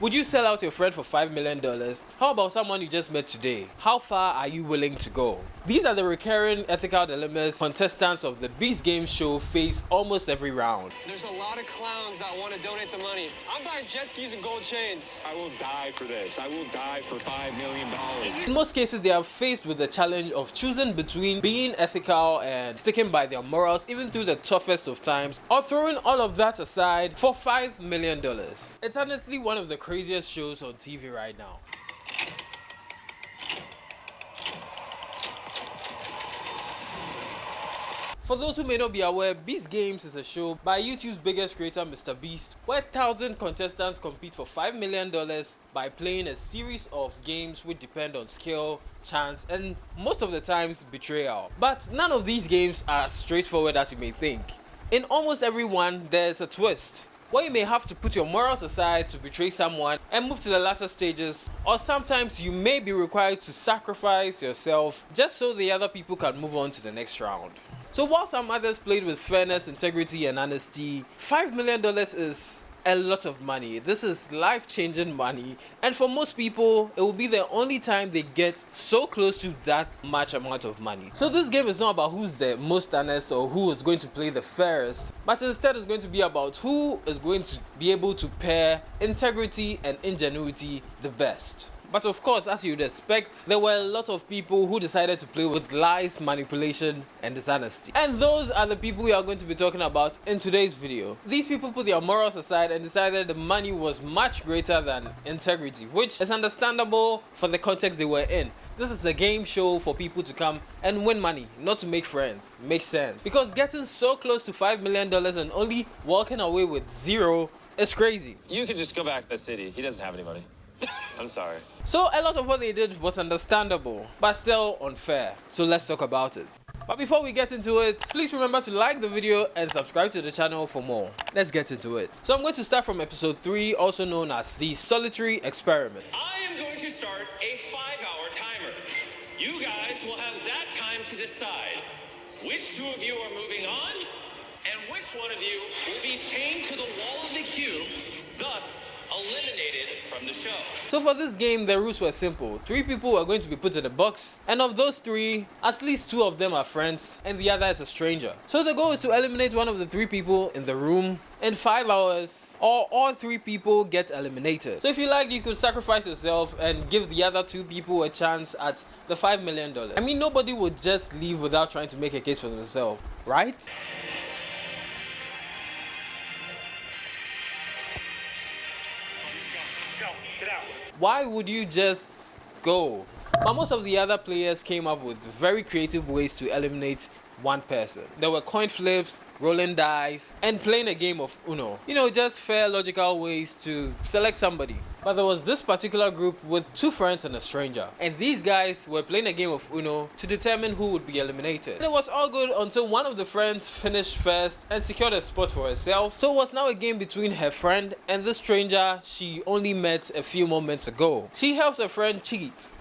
Would you sell out your friend for $5 million? How about someone you just met today? How far are you willing to go? These are the recurring ethical dilemmas contestants of the Beast Game show face almost every round. There's a lot of clowns that want to donate the money. I'm buying jet skis and gold chains. I will die for this. I will die for $5 million. In most cases, they are faced with the challenge of choosing between being ethical and sticking by their morals even through the toughest of times, or throwing all of that aside for $5 million. It's honestly one of the craziest shows on TV right now. For those who may not be aware, Beast Games is a show by YouTube's biggest creator, MrBeast, where 1,000 contestants compete for $5 million by playing a series of games which depend on skill, chance, and most of the times betrayal. But none of these games are as straightforward as you may think. In almost every one, there's a twist, where you may have to put your morals aside to betray someone and move to the latter stages, or sometimes you may be required to sacrifice yourself just so the other people can move on to the next round. So while some others played with fairness, integrity and honesty, $5 million is a lot of money. This is life-changing money, and for most people it will be the only time they get so close to that much amount of money. So this game is not about who's the most honest or who is going to play the fairest, but instead it's going to be about who is going to be able to pair integrity and ingenuity the best. But of course, as you'd expect, there were a lot of people who decided to play with lies, manipulation and dishonesty. And those are the people we are going to be talking about in today's video. These people put their morals aside and decided the money was much greater than integrity, which is understandable for the context they were in. This is a game show for people to come and win money, not to make friends. Makes sense. Because getting so close to $5 million and only walking away with zero is crazy. You could just go back to the city. He doesn't have anybody. I'm sorry. So a lot of what they did was understandable, but still unfair. So let's talk about it. But before we get into it, please remember to like the video and subscribe to the channel for more. Let's get into it. So I'm going to start from episode 3, also known as the solitary experiment. I am going to start a 5-hour timer. You guys will have that time to decide which two of you are moving on and which one of you will be chained to the wall of the queue, thus eliminated from the show. So for this game, the rules were simple. 3 people are going to be put in a box, and of those 3, at least 2 of them are friends and the other is a stranger. So the goal is to eliminate one of the 3 people in the room in 5 hours, or all 3 people get eliminated. So if you like, you could sacrifice yourself and give the other 2 people a chance at the $5 million. I mean, nobody would just leave without trying to make a case for themselves, right? Why would you just go? But most of the other players came up with very creative ways to eliminate one person. There were coin flips, rolling dice, and playing a game of Uno. You know, just fair, logical ways to select somebody. But there was this particular group with 2 friends and a stranger. And these guys were playing a game of Uno to determine who would be eliminated. And it was all good until one of the friends finished first and secured a spot for herself. So it was now a game between her friend and the stranger she only met a few moments ago. She helps her friend cheat,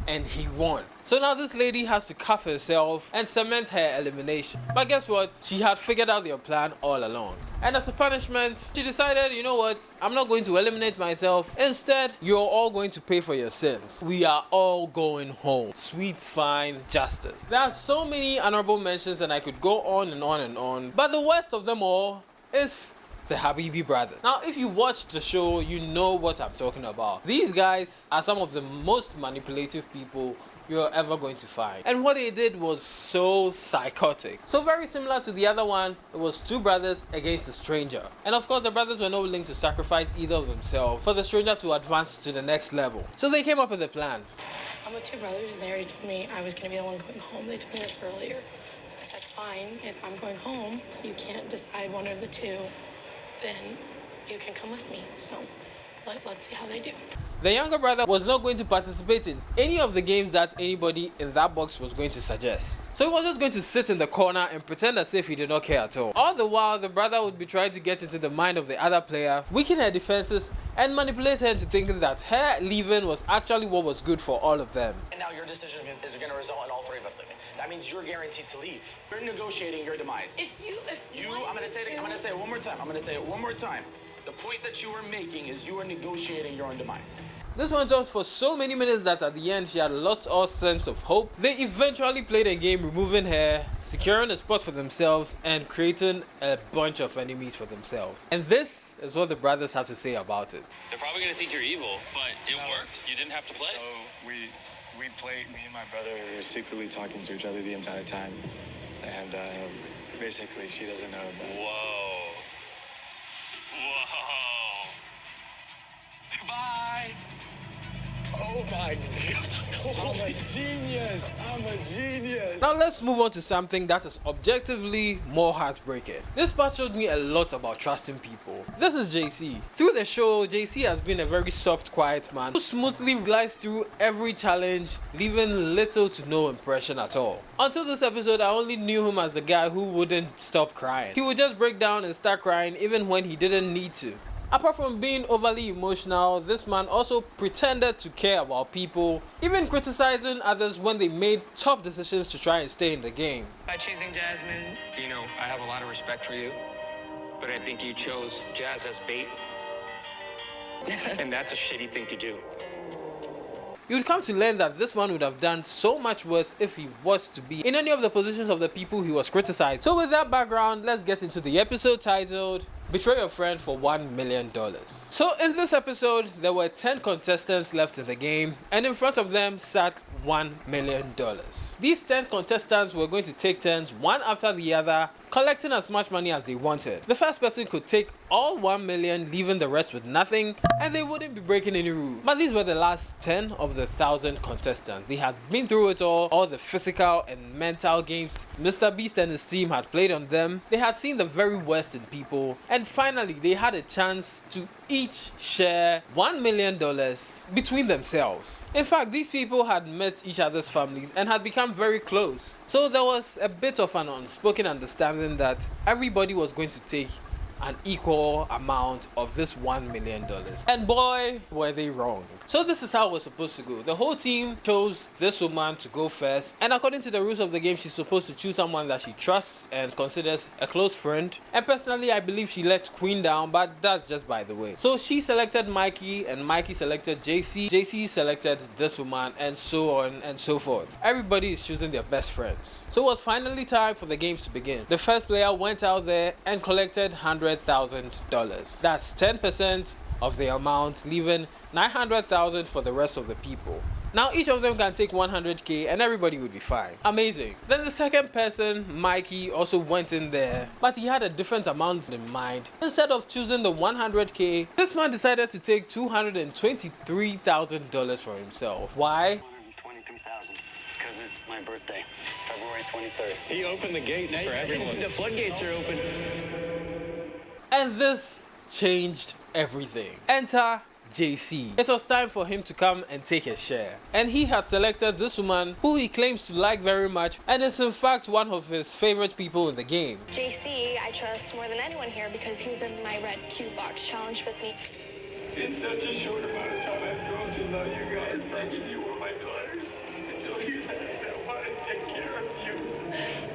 and he won. So now this lady has to cuff herself and cement her elimination. But guess what? She had figured out their plan all along. And as a punishment, she decided, you know what? I'm not going to eliminate myself. Instead, you're all going to pay for your sins. We are all going home. Sweet, fine justice. There are so many honorable mentions and I could go on and on and on. But the worst of them all is the Habibi brothers. Now, if you watched the show, you know what I'm talking about. These guys are some of the most manipulative people you're ever going to find. And what they did was so psychotic. So very similar to the other one, it was 2 brothers against a stranger. And of course, the brothers were not willing to sacrifice either of themselves for the stranger to advance to the next level. So they came up with a plan. I'm with 2 brothers and they already told me I was going to be the one going home. They told me this earlier. So I said, fine, if I'm going home, if you can't decide one of the 2, then you can come with me. So let's see how they do. The younger brother was not going to participate in any of the games that anybody in that box was going to suggest. So he was just going to sit in the corner and pretend as if he did not care at all. All the while, the brother would be trying to get into the mind of the other player, weaken her defenses, and manipulate her into thinking that her leaving was actually what was good for all of them. And now your decision is going to result in all 3 of us leaving. That means you're guaranteed to leave. We're negotiating your demise. If you I'm going to say it one more time. I'm going to say it one more time. The point that you are making is you are negotiating your own demise. This went on for so many minutes that at the end she had lost all sense of hope. They eventually played a game removing her, securing a spot for themselves, and creating a bunch of enemies for themselves. And this is what the brothers had to say about it. They're probably gonna think you're evil, but it worked. You didn't have to play. So we played, me and my brother were secretly talking to each other the entire time. And basically she doesn't know about it. Whoa. Whoa. Bye. Oh my God. I'm a genius. I'm a genius. Now let's move on to something that is objectively more heartbreaking. This part showed me a lot about trusting people. This is JC. Through the show, JC has been a very soft, quiet man who smoothly glides through every challenge, leaving little to no impression at all. Until this episode, I only knew him as the guy who wouldn't stop crying. He would just break down and start crying even when he didn't need to. Apart from being overly emotional, this man also pretended to care about people, even criticizing others when they made tough decisions to try and stay in the game. By choosing Jasmine. Dino, I have a lot of respect for you, but I think you chose Jazz as bait. And that's a shitty thing to do. You would come to learn that this man would have done so much worse if he was to be in any of the positions of the people he was criticized. So with that background, let's get into the episode titled Betray Your Friend for $1 million. So in this episode, there were 10 contestants left in the game, and in front of them sat $1 million. These 10 contestants were going to take turns one after the other, collecting as much money as they wanted. The first person could take all 1 million, leaving the rest with nothing, and they wouldn't be breaking any rule. But these were the last 10 of the 1,000 contestants. They had been through it all the physical and mental games MrBeast and his team had played on them. They had seen the very worst in people, and finally they had a chance to each share $1 million between themselves. In fact, these people had met each other's families and had become very close. So there was a bit of an unspoken understanding that everybody was going to take an equal amount of this $1 million. And boy, were they wrong. So this is how it was supposed to go. The whole team chose this woman to go first, and according to the rules of the game, she's supposed to choose someone that she trusts and considers a close friend. And personally, I believe she let Queen down, but that's just by the way. So she selected Mikey, and Mikey selected JC. JC selected this woman, and so on and so forth. Everybody is choosing their best friends. So it was finally time for the games to begin. The first player went out there and collected $100,000. That's 10% of the amount, leaving $900,000 for the rest of the people. Now each of them can take 100k and everybody would be fine. Amazing. Then the second person, Mikey, also went in there, but he had a different amount in mind. Instead of choosing the 100k, this man decided to take $223,000 for himself. Why? $123,000 because it's my birthday, February 23rd. He opened the gates for everyone. The floodgates are open. And this changed everything. Enter JC. It was time for him to come and take his share. And he had selected this woman who he claims to like very much and is in fact one of his favorite people in the game. JC, I trust more than anyone here because he was in my red cue box challenge with me. In such a short amount of time, I've grown to love you guys. Thank you, you were my daughters. Until you said I want to take care of you.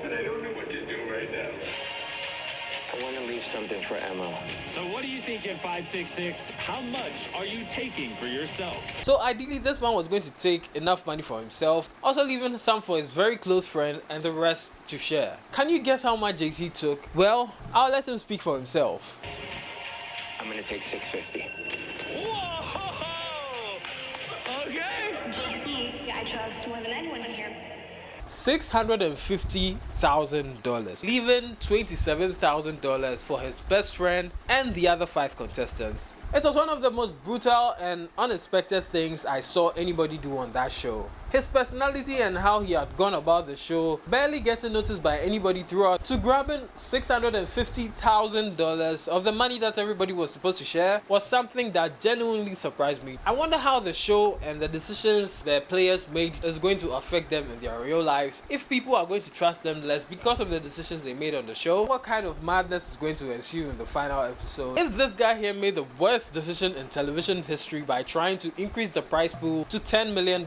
But I don't know what to do right now. I want to leave something for Emma. So what do you think at 566? How much are you taking for yourself? So ideally this man was going to take enough money for himself, also leaving some for his very close friend and the rest to share. Can you guess how much JC took? Well, I'll let him speak for himself. I'm going to take $650. Whoa! Okay. JC, I trust more than anyone here. $650,000, leaving $27,000 for his best friend and the other 5 contestants. It was one of the most brutal and unexpected things I saw anybody do on that show. His personality and how he had gone about the show, barely getting noticed by anybody throughout, to grabbing $650,000 of the money that everybody was supposed to share, was something that genuinely surprised me. I wonder how the show and the decisions the players made is going to affect them in their real lives. If people are going to trust them less because of the decisions they made on the show, what kind of madness is going to ensue in the final episode? If this guy here made the worst decision in television history by trying to increase the prize pool to $10 million,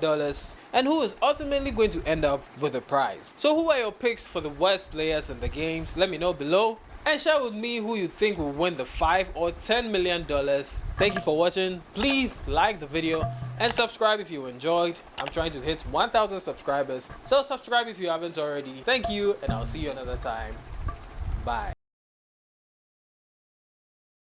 and who is ultimately going to end up with the prize. So who are your picks for the worst players in the games? Let me know below. and share with me who you think will win the $5 or $10 million. Thank you for watching. Please like the video and subscribe if you enjoyed. I'm trying to hit 1,000 subscribers, so subscribe if you haven't already. Thank you, and I'll see you another time. Bye.